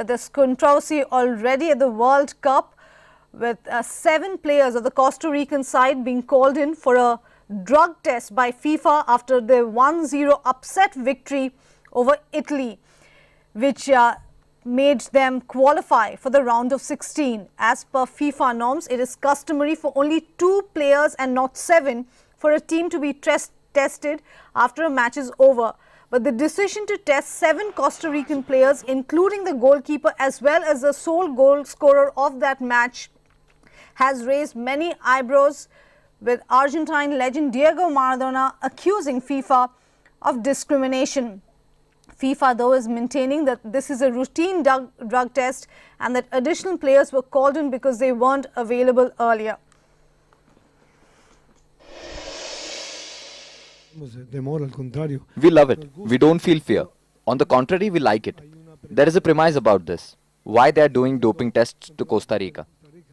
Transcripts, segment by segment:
But there's controversy already at the World Cup, with 7 players of the Costa Rican side being called in for a drug test by FIFA after their 1-0 upset victory over Italy, which made them qualify for the round of 16. As per FIFA norms, it is customary for only 2 players and not 7 for a team to be tested after a match is over. But the decision to test 7 Costa Rican players, including the goalkeeper as well as the sole goal scorer of that match, has raised many eyebrows, with Argentine legend Diego Maradona accusing FIFA of discrimination. FIFA, though, is maintaining that this is a routine drug test and that additional players were called in because they weren't available earlier. We love it. We don't feel fear. On the contrary, we like it. There is a premise about this. Why they are doing doping tests to Costa Rica?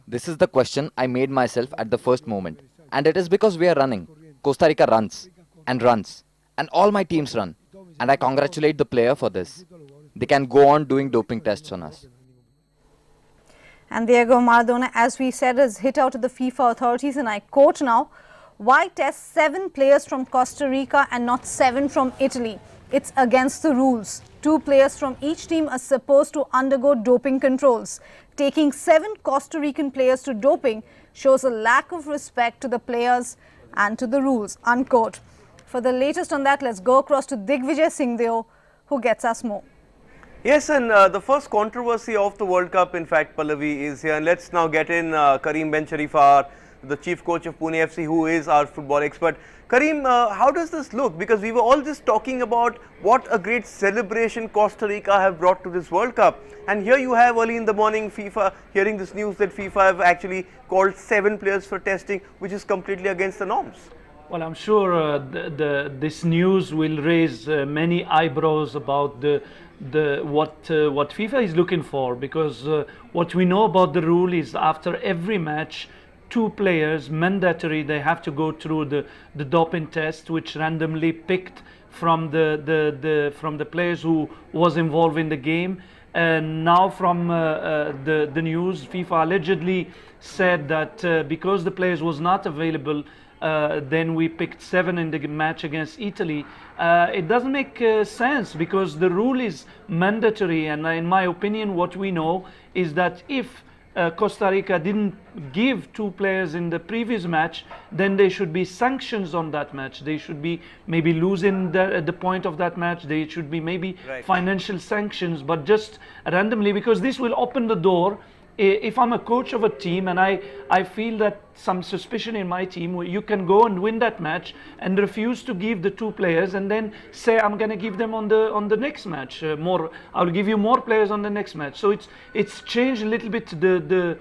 This is the question I made myself at the first moment. And it is because we are running. Costa Rica runs and runs. And all my teams run. And I congratulate the player for this. They can go on doing doping tests on us. And Diego Maradona, as we said, has hit out at the FIFA authorities, and I quote now, "Why test 7 players from Costa Rica and not 7 from Italy? It's against the rules. 2 players from each team are supposed to undergo doping controls. Taking 7 Costa Rican players to doping shows a lack of respect to the players and to the rules," unquote. For the latest on that, let's go across to Digvijay Singhdeo, who gets us more. Yes, and the first controversy of the World Cup, in fact, Pallavi, is here. And let's now get in Karim Ben Sharifar, the chief coach of Pune FC, who is our football expert. Karim, how does this look? Because we were all just talking about what a great celebration Costa Rica have brought to this World Cup. And here you have early in the morning FIFA hearing this news that FIFA have actually called 7 players for testing, which is completely against the norms. Well, I'm sure this news will raise many eyebrows about what FIFA is looking for, because what we know about the rule is after every match, 2 players mandatory, they have to go through the doping test, which randomly picked from the players who was involved in the game. And now from the news, FIFA allegedly said that because the players was not available, then we picked 7 in the match against Italy. It doesn't make sense, because the rule is mandatory, and in my opinion what we know is that if Costa Rica didn't give 2 players in the previous match, then there should be sanctions on that match. They should be maybe losing the point of that match. They should be maybe financial sanctions, but just randomly, because this will open the door. If I'm a coach of a team and I feel that some suspicion in my team, you can go and win that match and refuse to give the 2 players and then say I'm going to give them on the next match more. I'll give you more players on the next match. So it's changed a little bit the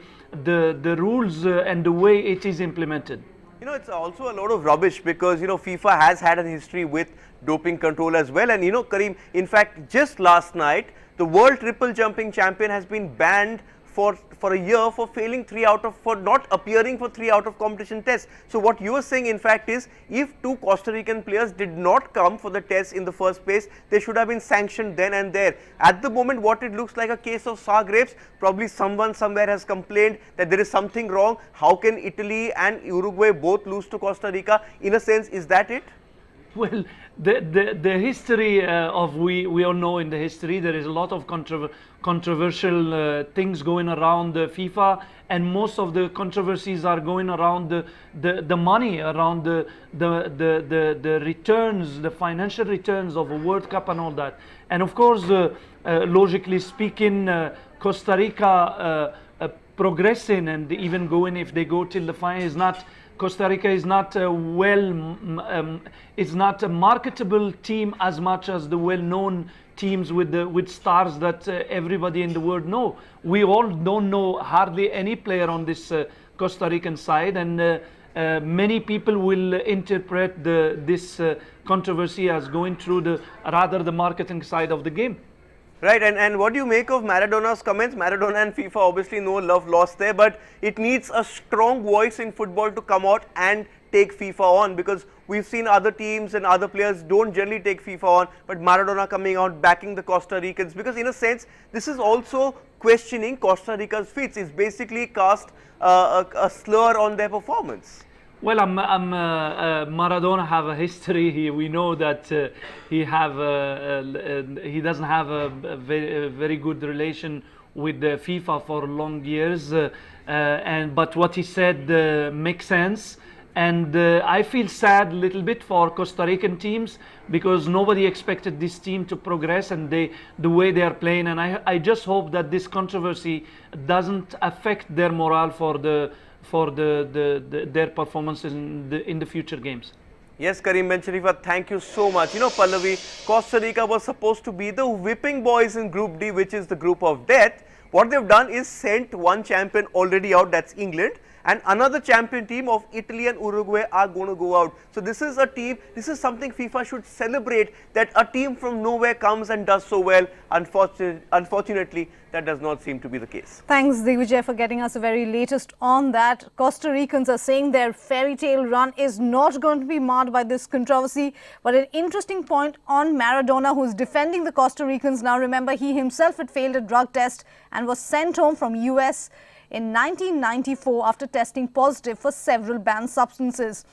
rules and the way it is implemented. You know, it's also a lot of rubbish, because, you know, FIFA has had a history with doping control as well. And, you know, Karim, in fact, just last night, the world triple jumping champion has been banned for a year for not appearing for 3 out of competition tests. So what you are saying, in fact, is if 2 Costa Rican players did not come for the test in the first place, they should have been sanctioned then and there. At the moment, what it looks like a case of sour grapes. Probably someone somewhere has complained that there is something wrong. How can Italy and Uruguay both lose to Costa Rica? In a sense, is that it? Well, the history of we all know in the history there is a lot of controversial things going around FIFA, and most of the controversies are going around the money, around the returns, the financial returns of a World Cup and all that. And of course, logically speaking, Costa Rica progressing and even going, if they go till the final, is not. Costa Rica is not it's not a marketable team as much as the well-known teams with stars that everybody in the world know. We all don't know hardly any player on this Costa Rican side, and many people will interpret this controversy as going through the marketing side of the game. Right, and what do you make of Maradona's comments? Maradona and FIFA, obviously no love lost there, but it needs a strong voice in football to come out and take FIFA on, because we've seen other teams and other players don't generally take FIFA on, but Maradona coming out backing the Costa Ricans, because in a sense this is also questioning Costa Rica's feats. It's basically cast a slur on their performance. Well, Maradona have a history. We know that he doesn't have a very good relation with the FIFA for long years, but what he said makes sense. And I feel sad a little bit for Costa Rican teams, because nobody expected this team to progress, and the way they are playing. And I just hope that this controversy doesn't affect their morale for their performances in the future games. Yes, Karim Ben Sharifa, thank you so much. You know, Pallavi, Costa Rica was supposed to be the whipping boys in Group D, which is the group of death. What they've done is sent one champion already out, that's England, and another champion team of Italy and Uruguay are going to go out. So this is a team, this is something FIFA should celebrate, that a team from nowhere comes and does so well. Unfortunately, that does not seem to be the case. Thanks, Digvijay, for getting us the very latest on that. Costa Ricans are saying their fairy tale run is not going to be marred by this controversy. But an interesting point on Maradona, who's defending the Costa Ricans now. Remember, he himself had failed a drug test and was sent home from US in 1994 after testing positive for several banned substances.